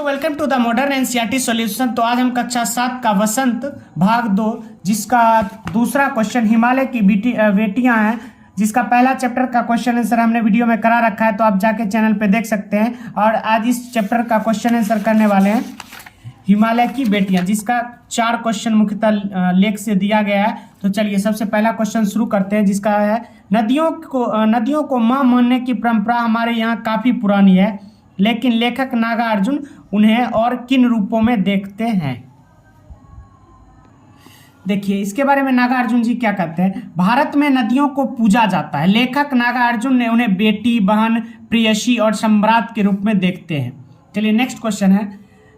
Welcome to the modern NCERT solution. तो आज हम कक्षा 7 का वसंत भाग 2 जिसका दूसरा क्वेश्चन हिमालय की बेटियां हैं, जिसका पहला चैप्टर का क्वेश्चन आंसर हमने वीडियो में करा रखा है, तो आप जाके चैनल पे देख सकते हैं। और आज इस चैप्टर का क्वेश्चन आंसर करने वाले हैं हिमालय की बेटियां, जिसका 4 क्वेश्चन मुख्यतः लेख से दिया गया है। तो चलिए सबसे पहला क्वेश्चन शुरू करते हैं, जिसका है नदियों को मां मानने की परंपरा हमारे यहाँ काफी पुरानी है, लेकिन लेखक नागार्जुन उन्हें और किन रूपों में देखते हैं। देखिए इसके बारे में नागार्जुन जी क्या कहते हैं। भारत में नदियों को पूजा जाता है। लेखक नागार्जुन ने उन्हें बेटी, बहन, प्रेयसी और सम्राट के रूप में देखते हैं। चलिए नेक्स्ट क्वेश्चन है,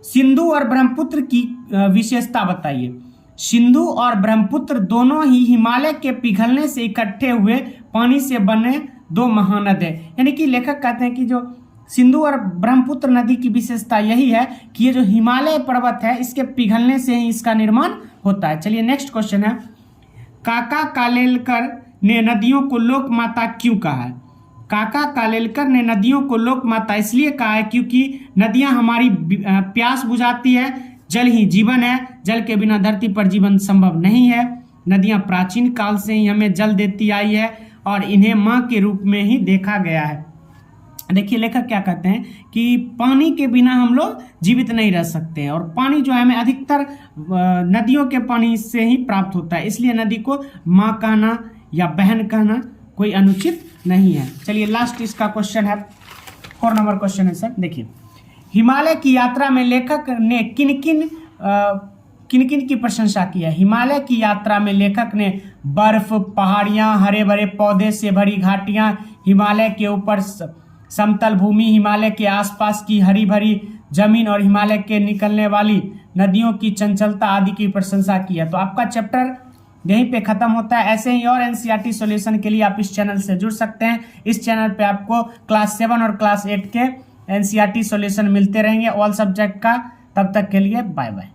सिंधु और ब्रह्मपुत्र की विशेषता बताइए। सिंधु और ब्रह्मपुत्र दोनों ही हिमालय के पिघलने से इकट्ठे हुए पानी से बने 2 महानद है। यानी कि लेखक कहते हैं कि जो सिंधु और ब्रह्मपुत्र नदी की विशेषता यही है कि ये जो हिमालय पर्वत है इसके पिघलने से ही इसका निर्माण होता है। चलिए नेक्स्ट क्वेश्चन है, काका कालेलकर ने नदियों को लोक माता क्यों कहा है। काका कालेलकर ने नदियों को लोक माता इसलिए कहा है क्योंकि नदियां हमारी प्यास बुझाती है, जल ही जीवन है, जल के बिना धरती पर जीवन संभव नहीं है। नदियां प्राचीन काल से ही हमें जल देती आई है और इन्हें माँ के रूप में ही देखा गया है। देखिए लेखक क्या कहते हैं कि पानी के बिना हम लोग जीवित नहीं रह सकते हैं, और पानी जो है हमें अधिकतर नदियों के पानी से ही प्राप्त होता है, इसलिए नदी को माँ कहना या बहन कहना कोई अनुचित नहीं है। चलिए लास्ट इसका क्वेश्चन है, 4 नंबर क्वेश्चन है सर। देखिए हिमालय की यात्रा में लेखक ने किन किन की प्रशंसा की है। हिमालय की यात्रा में लेखक ने बर्फ, पहाड़ियाँ, हरे भरे पौधे से भरी घाटियाँ, हिमालय के ऊपर समतल भूमि, हिमालय के आसपास की हरी भरी जमीन और हिमालय के निकलने वाली नदियों की चंचलता आदि की प्रशंसा की है। तो आपका चैप्टर यहीं पे खत्म होता है। ऐसे ही और एनसीईआरटी सॉल्यूशन के लिए आप इस चैनल से जुड़ सकते हैं। इस चैनल पे आपको क्लास 7 और क्लास 8 के एनसीईआरटी सॉल्यूशन मिलते रहेंगे ऑल सब्जेक्ट का। तब तक के लिए बाय बाय।